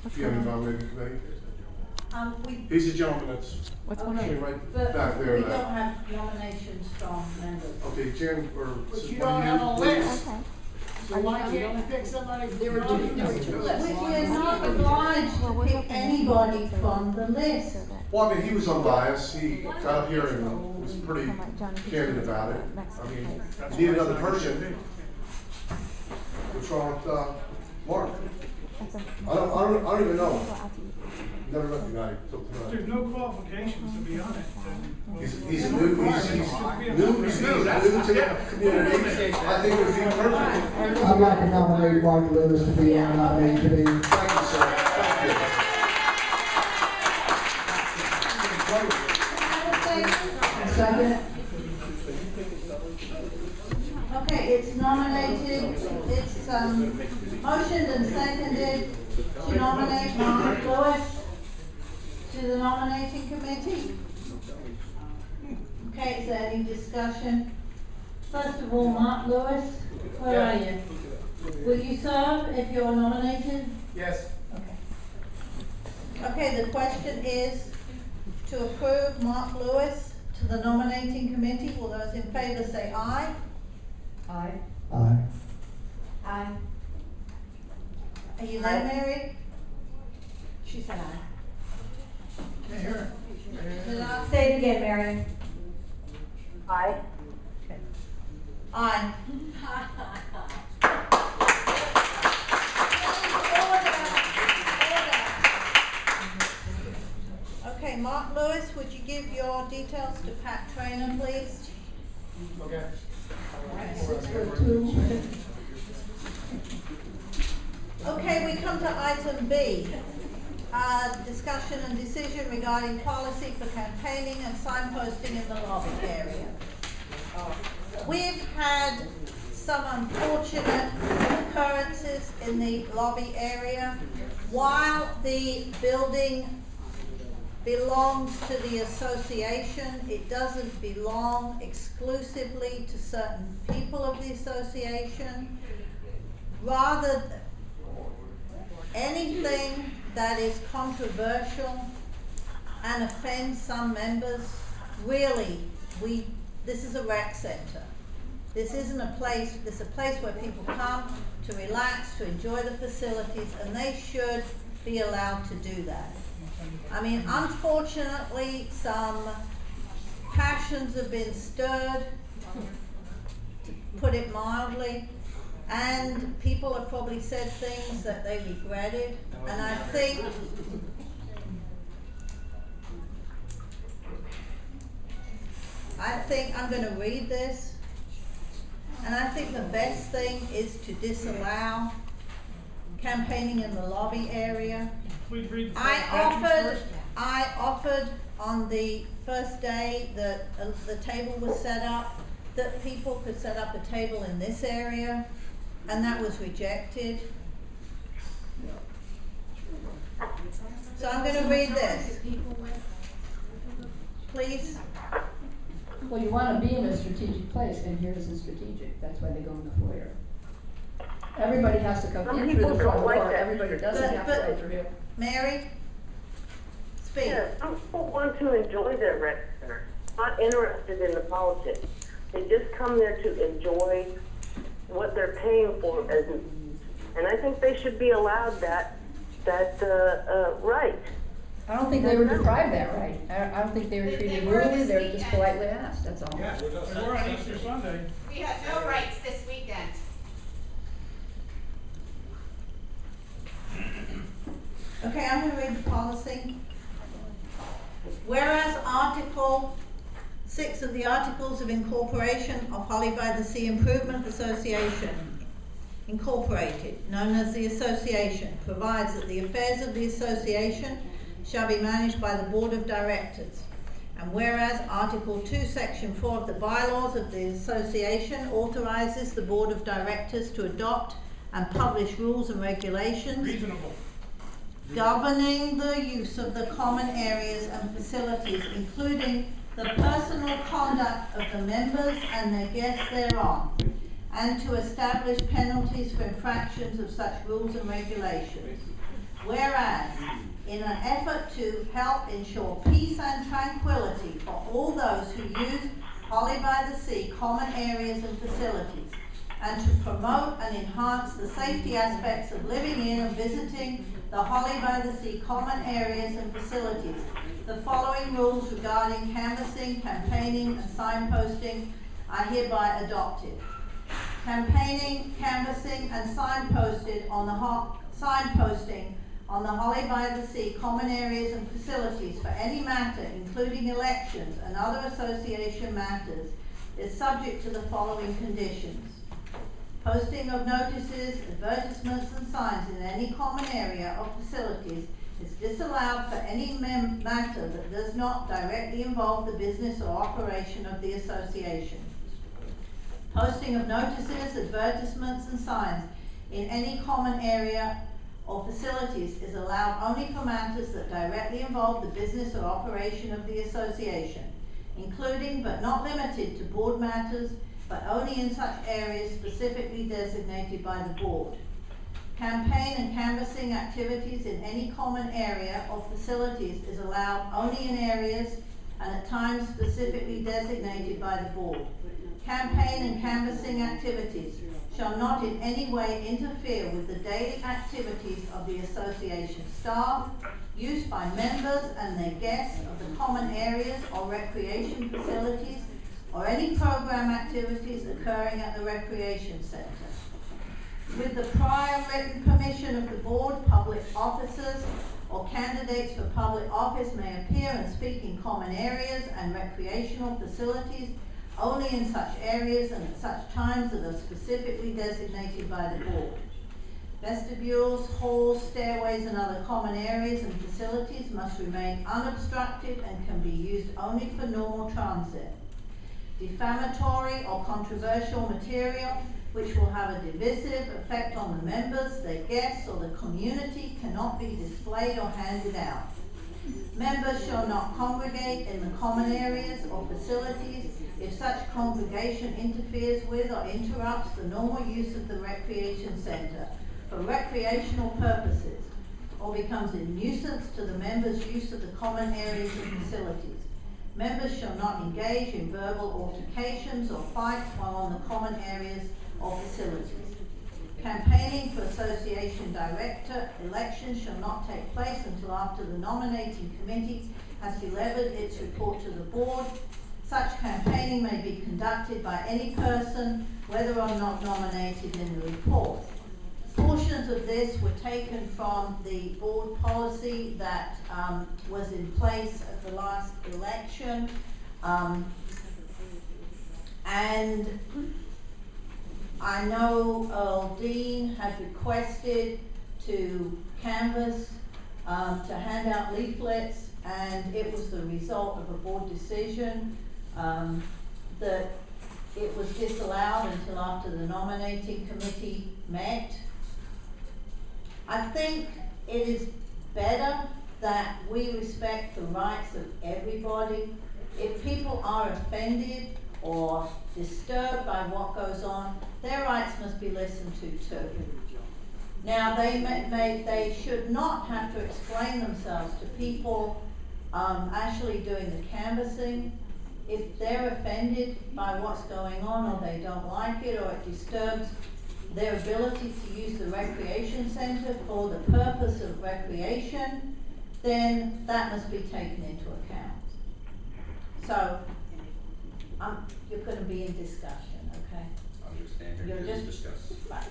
the environmental committee. We He's a gentleman that's What's going actually on? right but back there. we don't have nominations from members. Okay, Jen, or. But you what don't do have a list. Okay. So why can't you pick somebody? There were two lists. We're not obliged to pick anybody from the list. Well, I mean, he was unbiased. He got up here and was pretty candid about it. I mean, you need another person. What's wrong with, Mark? I don't even know him. Never met the guy till tonight. There's no qualifications to be on it. He's new to the community. I think it would be perfect. I'd like to nominate Mark Lewis to be on the nominating committee. Thank you, sir. Thank Second. Okay, it's nominated, it's motioned and seconded to nominate Mark Lewis to the nominating committee. Okay, is there any discussion? First of all, Mark Lewis, where are you? Will you serve if you're nominated? Yes. Okay. Okay, the question is to approve Mark Lewis to the nominating committee. Will those in favor say aye? Aye. Aye. Aye. Are you there, Mary? She said aye. Can't hear it. Did I Say it again, Marion. aye? Aye. Okay, Mark Lewis, would you give your details to Pat Trainer, please? Okay. 6:02. Okay, we come to item B. Discussion and decision regarding policy for campaigning and signposting in the lobby area. We've had some unfortunate occurrences in the lobby area. While the building belongs to the association, it doesn't belong exclusively to certain people of the association. Rather, anything that is controversial and offends some members, really, this is a rec center. This isn't a place, this is a place where people come to relax, to enjoy the facilities, and they should be allowed to do that. I mean, unfortunately, some passions have been stirred, to put it mildly, and people have probably said things that they regretted, and I think I'm going to read this, and I think the best thing is to disallow campaigning in the lobby area. Please read the I offered on the first day that the table was set up, that people could set up a table in this area, and that was rejected. So I'm going to read this. Please. Well, you want to be in a strategic place, and here isn't strategic. That's why they go in the foyer. Everybody has to come in through the front door. Everybody doesn't have to go through here. Mary, speak. Yes, some people want to enjoy their rec center, not interested in the politics. They just come there to enjoy what they're paying for, and I think they should be allowed that right. I don't think they were deprived that right. I don't think they were treated rudely. They were just politely asked. That's all. Yeah, we're on Easter Sunday. We have no rights this weekend. Okay, I'm going to read the policy. Whereas Article 6 of the Articles of Incorporation of Holly by the Sea Improvement Association, Incorporated, known as the Association, provides that the affairs of the Association shall be managed by the Board of Directors. And whereas Article 2, Section 4 of the bylaws of the Association authorizes the Board of Directors to adopt and publish rules and regulations governing the use of the common areas and facilities, including the personal conduct of the members and their guests thereon, and to establish penalties for infractions of such rules and regulations. Whereas, in an effort to help ensure peace and tranquility for all those who use Holly by the Sea common areas and facilities, and to promote and enhance the safety aspects of living in and visiting the Holly by the Sea common areas and facilities, the following rules regarding canvassing, campaigning, and signposting are hereby adopted. Campaigning, canvassing, and signposting on the Holly by the Sea common areas and facilities for any matter, including elections and other association matters, is subject to the following conditions. Posting of notices, advertisements, and signs in any common area or facilities is disallowed for any matter that does not directly involve the business or operation of the association. Posting of notices, advertisements, and signs in any common area or facilities is allowed only for matters that directly involve the business or operation of the association, including but not limited to board matters, but only in such areas specifically designated by the board. Campaign and canvassing activities in any common area or facilities is allowed only in areas and at times specifically designated by the board. Campaign and canvassing activities shall not in any way interfere with the daily activities of the association staff, used by members and their guests of the common areas or recreation facilities, or any program activities occurring at the recreation centre. With the prior written permission of the board, public officers or candidates for public office may appear and speak in common areas and recreational facilities only in such areas and at such times that are specifically designated by the board. Vestibules, halls, stairways, and other common areas and facilities must remain unobstructed and can be used only for normal transit. Defamatory or controversial material which will have a divisive effect on the members, their guests, or the community cannot be displayed or handed out. Members shall not congregate in the common areas or facilities if such congregation interferes with or interrupts the normal use of the recreation centre for recreational purposes, or becomes a nuisance to the members' use of the common areas and facilities. Members shall not engage in verbal altercations or fights while on the common areas or facilities. Campaigning for association director elections shall not take place until after the nominating committee has delivered its report to the board. Such campaigning may be conducted by any person, whether or not nominated in the report. Portions of this were taken from the board policy that was in place at the last election, and I know Earl Dean had requested to canvass, to hand out leaflets, and it was the result of a board decision that it was disallowed until after the nominating committee met. I think it is better that we respect the rights of everybody. If people are offended or disturbed by what goes on, their rights must be listened to too. Now, they should not have to explain themselves to people actually doing the canvassing. If they're offended by what's going on, or they don't like it, or it disturbs their ability to use the recreation centre for the purpose of recreation, then that must be taken into account. So, you're going to be in discussion, okay? Understand, You're just just discuss. Right.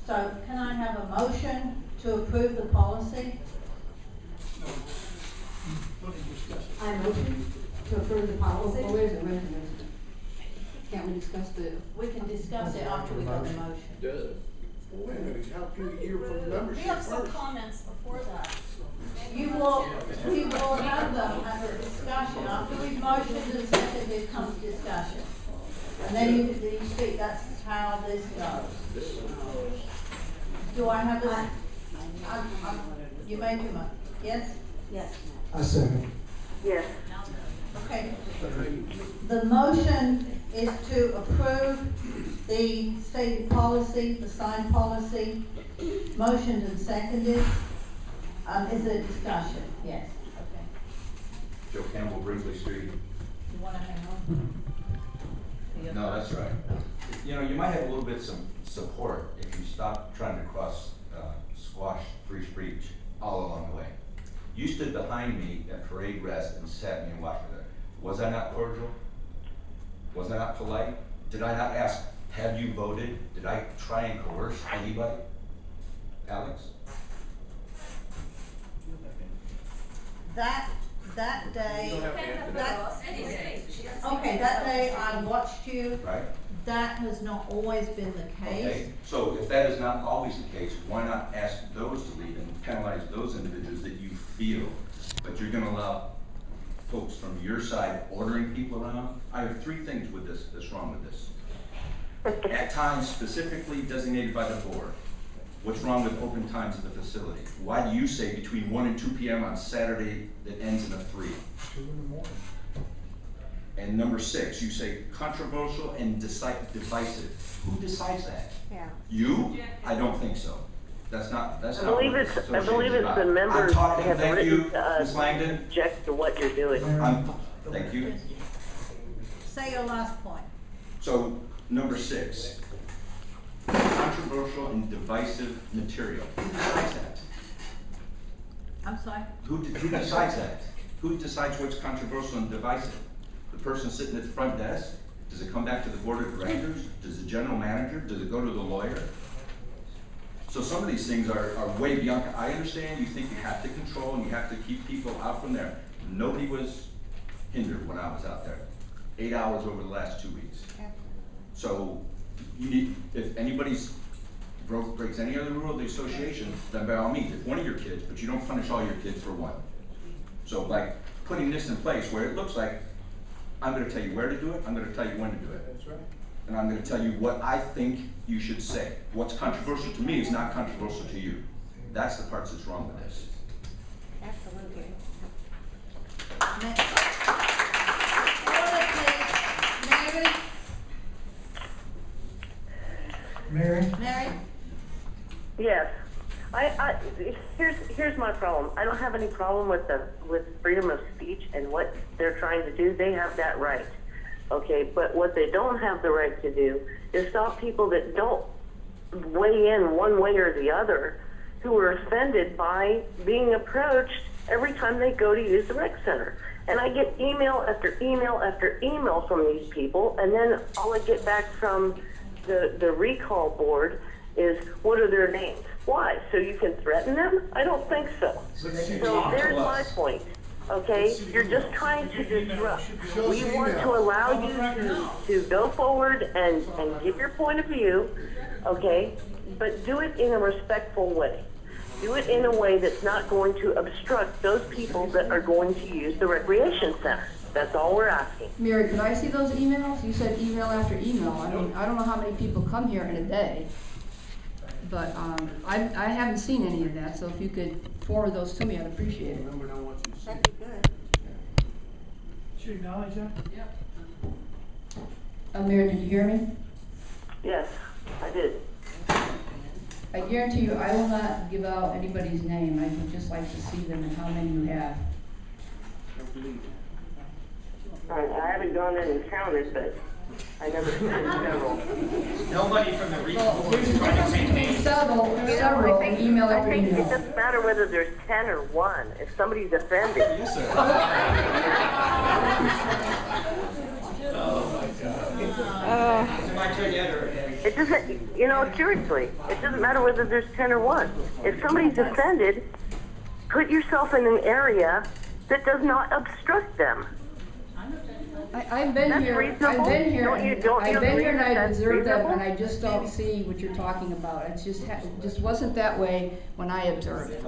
So, can I have a motion to approve the policy? I motion to approve the policy. Well, wait a minute. Can't we discuss the? We can discuss it after we got the motion. Well, wait a minute, how can we hear from the membership We have some first? comments before that. We will have them at the discussion, after we've motioned and seconded comes discussion. And then you speak, that's how this goes. Do I have a, you made your motion, yes? Yes. I second. Yes. Okay. The motion is to approve the stated policy, the signed policy, motioned and seconded. Is there discussion? Yes, okay. Joe Campbell, Brinkley Street. You wanna hang on? No, that's right. You know, you might have a little bit some support if you stop trying to squash free speech all along the way. You stood behind me at parade rest and sat me and watched me there. Was I not cordial? Was I not polite? Did I not ask, have you voted? Did I try and coerce anybody? Alex? That day, that day I watched you. Right? That has not always been the case. Okay, so if that is not always the case, why not ask those to leave and penalize those individuals that you feel, but you're gonna allow folks from your side ordering people around? I have three things with this, that's wrong with this. At times specifically designated by the board. What's wrong with open times at the facility? Why do you say between 1 and 2 p.m. on Saturday that ends in a 3? 2 in the morning. And number 6, you say controversial and divisive. Who decides that? Yeah. You? I don't think so. That's not I what believe this it's association is the about. members I'm talking, have thank you, written to us, Ms. Langdon. object to what you're doing. Thank you. Say your last point. So, number 6, controversial and divisive material. Who decides that? I'm sorry? Who decides that? Who decides what's controversial and divisive? The person sitting at the front desk? Does it come back to the board of directors? Does the general manager? Does it go to the lawyer? So some of these things are way beyond. I understand you think you have to control and you have to keep people out from there. Nobody was hindered when I was out there. 8 hours over the last 2 weeks. So you need, if anybody's breaks any other rule of the association, then by all means, if one of your kids, but you don't punish all your kids for one. So by putting this in place where it looks like, I'm gonna tell you where to do it, I'm gonna tell you when to do it. That's right. And I'm gonna tell you what I think you should say. What's controversial to me is not controversial to you. That's the parts that's wrong with this. Absolutely. Mary? Mary? Mary? Yes. Here's my problem. I don't have any problem with freedom of speech and what they're trying to do. They have that right. Okay, but what they don't have the right to do is stop people that don't weigh in one way or the other, who are offended by being approached every time they go to use the rec center. And I get email after email after email from these people, and then all I get back from the recall board is, what are their names? Why? So you can threaten them? I don't think so. So there's my point. Okay, you're just trying to disrupt. We want to allow you to go forward and give your point of view, okay, but do it in a respectful way. Do it in a way that's not going to obstruct those people that are going to use the recreation center. That's all we're asking. Mary, could I see those emails? You said email after email. I mean, I don't know how many people come here in a day, but I haven't seen any of that, so if you could forward those to me, I'd appreciate it. That'd be good. Should you acknowledge that? Mary, did you hear me? Yes, I did. I guarantee you, I will not give out anybody's name. I would just like to see them and how many you have. I haven't gone in and counted, but I never seen several. Nobody from the recall board is trying to take names. Several, email I every think it email. doesn't matter whether there's 10 or 1. If somebody's offended, Yes, sir. It's my turn yet, or? it doesn't, seriously, it doesn't matter whether there's 10 or 1. If somebody's offended, put yourself in an area that does not obstruct them. I've been That's here, reasonable. I've been here, Don't you and agree and I've that's observed them, reasonable? and I just don't see what you're talking about. It just wasn't that way when I observed it.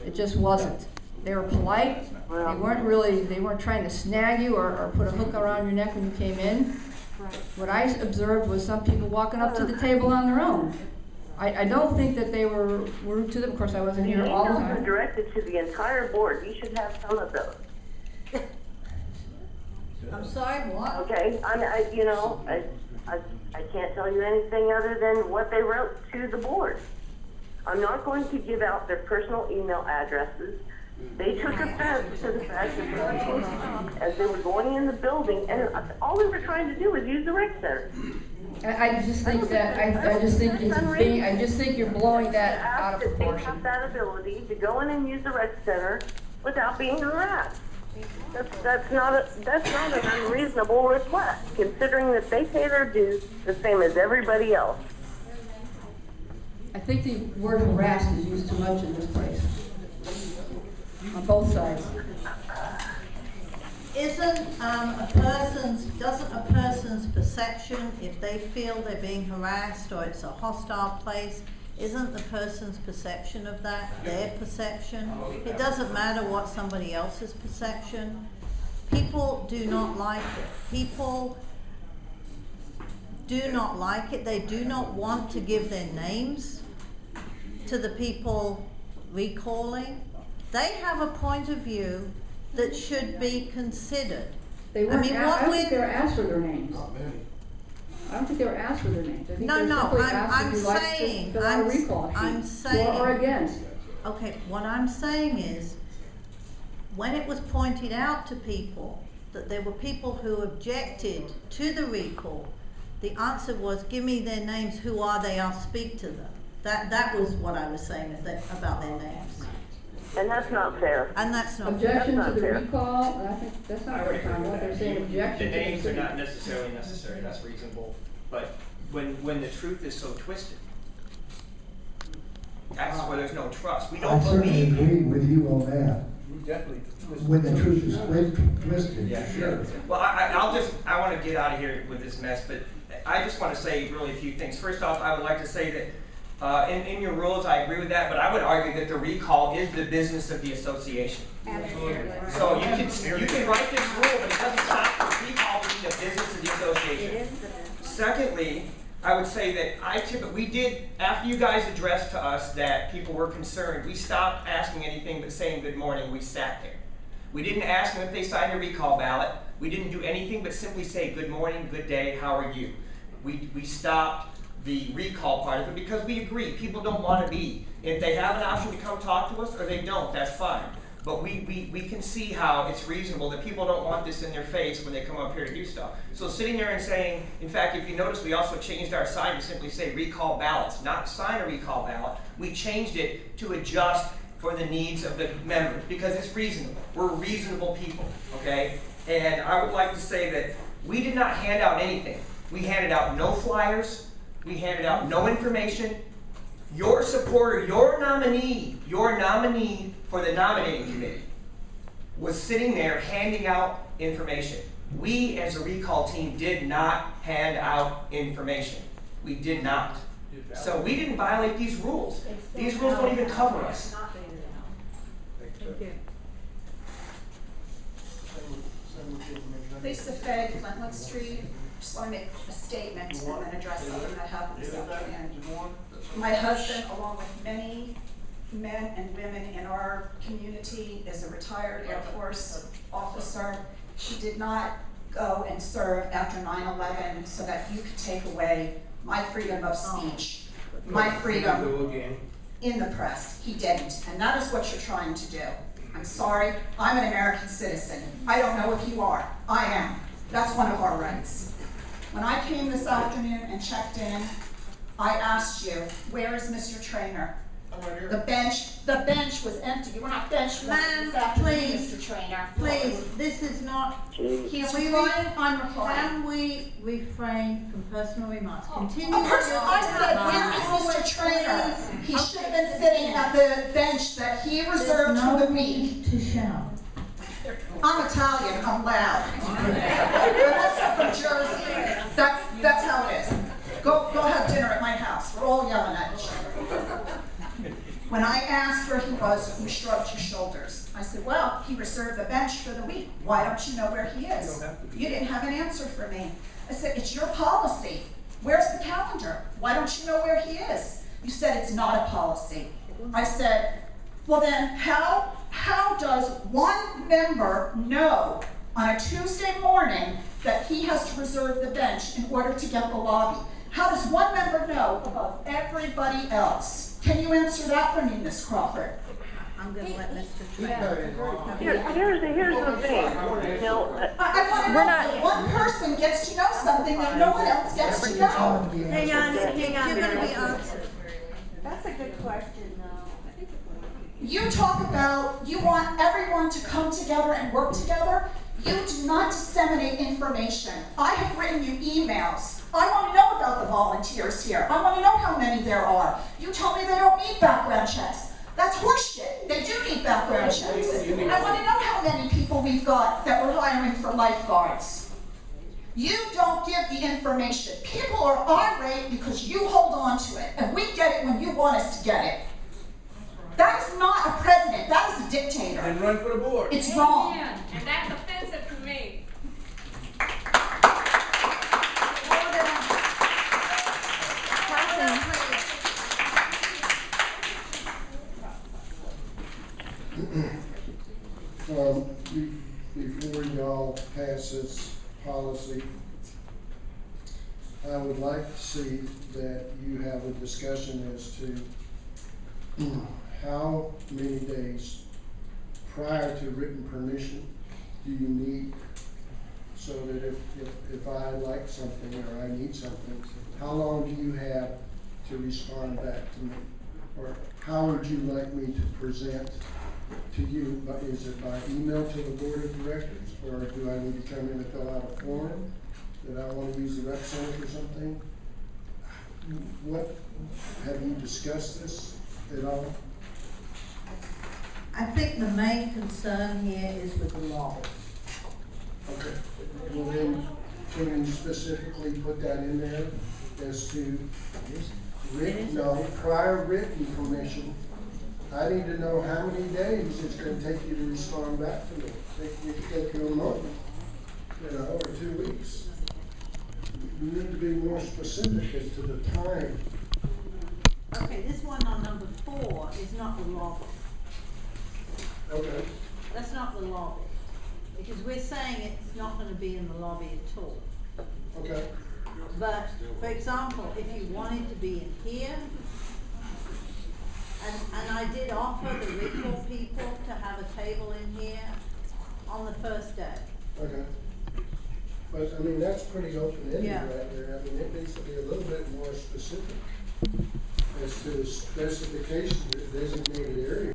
It just wasn't. They were polite, they weren't trying to snag you or put a hook around your neck when you came in. What I observed was some people walking up to the table on their own. I don't think that they were rude to them. Of course, I wasn't here all the Emails are time. directed to the entire board. You should have some of those. I'm sorry, what? Okay, I can't tell you anything other than what they wrote to the board. I'm not going to give out their personal email addresses. They took offense to the fact that people, as they were going in the building, and all they were trying to do was use the rec center. I just think that, I just think it's being, I just think you're blowing that out of They proportion. have that ability to go in and use the rec center without being harassed. That's not an unreasonable request, considering that they pay their dues the same as everybody else. I think the word harassed is used too much in this place, on both sides. Doesn't a person's perception, if they feel they're being harassed or it's a hostile place, isn't the person's perception of that their perception? It doesn't matter what somebody else's perception. People do not like it. People do not like it. They do not want to give their names to the people recalling. They have a point of view that should be considered. They weren't, I mean, I don't think they were asked for their names. I don't think they were asked for their names. I think they were simply asked if you'd like to fill out a recall sheet, or against. Okay, what I'm saying is, when it was pointed out to people that there were people who objected to the recall, the answer was, give me their names, who are they, I'll speak to them. That was what I was saying about their names. And that's not fair. And that's not Objection That's to not the fair. recall, and I think that's not what they're saying, objection The to the names are city. not necessarily necessary, that's reasonable, but when the truth is so twisted, that's where there's no trust. We I don't certainly believe. agree with you on that. Definitely. When the truth is twisted, Yeah, sure. Well, I want to get out of here with this mess, but I just want to say really a few things. First off, I would like to say that in your rules, I agree with that, but I would argue that the recall is the business of the association. So you can write this rule, but it doesn't stop the recall being the business of the association. Secondly, I would say that we did, after you guys addressed to us that people were concerned, we stopped asking anything but saying good morning. We sat there. We didn't ask them if they signed a recall ballot. We didn't do anything but simply say good morning, good day, how are you? We stopped the recall part of it because we agree people don't want to be. If they have an option to come talk to us or they don't, that's fine. But we can see how it's reasonable that people don't want this in their face when they come up here to do stuff. So sitting there and saying, in fact, if you notice, we also changed our sign to simply say recall ballots, not sign a recall ballot. We changed it to adjust for the needs of the members because it's reasonable. We're reasonable people, okay? And I would like to say that we did not hand out anything. We handed out no flyers. We handed out no information. Your supporter, your nominee for the nominating committee was sitting there handing out information. We, as a recall team, did not hand out information. We did not. So we didn't violate these rules. These rules don't even cover us. Lisa Fay, Flintwood Street. Just want to make a statement and then address something that happened this afternoon. My husband, along with many men and women in our community, is a retired Air Force officer. He did not go and serve after 9/11 so that you could take away my freedom of speech, my freedom in the press. He didn't, and that is what you're trying to do. I'm sorry, I'm an American citizen. I don't know if you are. I am. That's one of our rights. When I came this afternoon and checked in, I asked you, where is Mr. Trainer? The bench was empty. You were not bench warming this afternoon, please, Mr. Trainer. Please, this is not. He's replying, I'm replying. Can we refrain from personal remarks? Continue. I said, where is Mr. Trainer? He should have been sitting at the bench that he reserved for the week. To shout. I'm Italian, I'm loud. I'm also from Jersey. That's how it is. Go have dinner at my house. We're all yelling at each other. When I asked where he was, you shrugged your shoulders. I said, well, he reserved the bench for the week. Why don't you know where he is? You didn't have an answer for me. I said, it's your policy. Where's the calendar? Why don't you know where he is? You said it's not a policy. I said, well then, how does one member know on a Tuesday morning that he has to reserve the bench in order to get the lobby? How does one member know above everybody else? Can you answer that for me, Ms. Crawford? I'm gonna let Mr. Trent. Here's the thing, I want to know that one person gets to know something that no one else gets to know. Hang on, you're gonna be answered. That's a good question, though. You talk about you want everyone to come together and work together. You do not disseminate information. I have written you emails. I want to know about the volunteers here. I want to know how many there are. You tell me they don't need background checks. That's horseshit. They do need background checks. I want to know how many people we've got that we're hiring for lifeguards. You don't give the information. People are irate because you hold on to it, and we get it when you want us to get it. That is not a president. That is a dictator. And run for the board. It's wrong. And that's offensive to me. Before y'all pass this policy, I would like to see that you have a discussion as to how many days prior to written permission do you need, so that if I like something or I need something, how long do you have to respond back to me? Or how would you like me to present to you? Is it by email to the board of directors, or do I need to come in and fill out a form that I want to use the rec center for something? What, have you discussed this at all? I think the main concern here is with the lobby. Okay, well then, can you specifically put that in there as to prior written permission? I need to know how many days it's gonna take you to respond back to me. It could take you a month, or 2 weeks. You need to be more specific as to the time. Okay, this one on number 4 is not the lobby. Okay. That's not the lobby. Because we're saying it's not gonna be in the lobby at all. Okay. But, for example, if you wanted to be in here, and I did offer the ritual people to have a table in here on the first day. Okay. But, I mean, that's pretty open-ended Yeah. right there. I mean, it needs to be a little bit more specific as to the specifications of the designated area.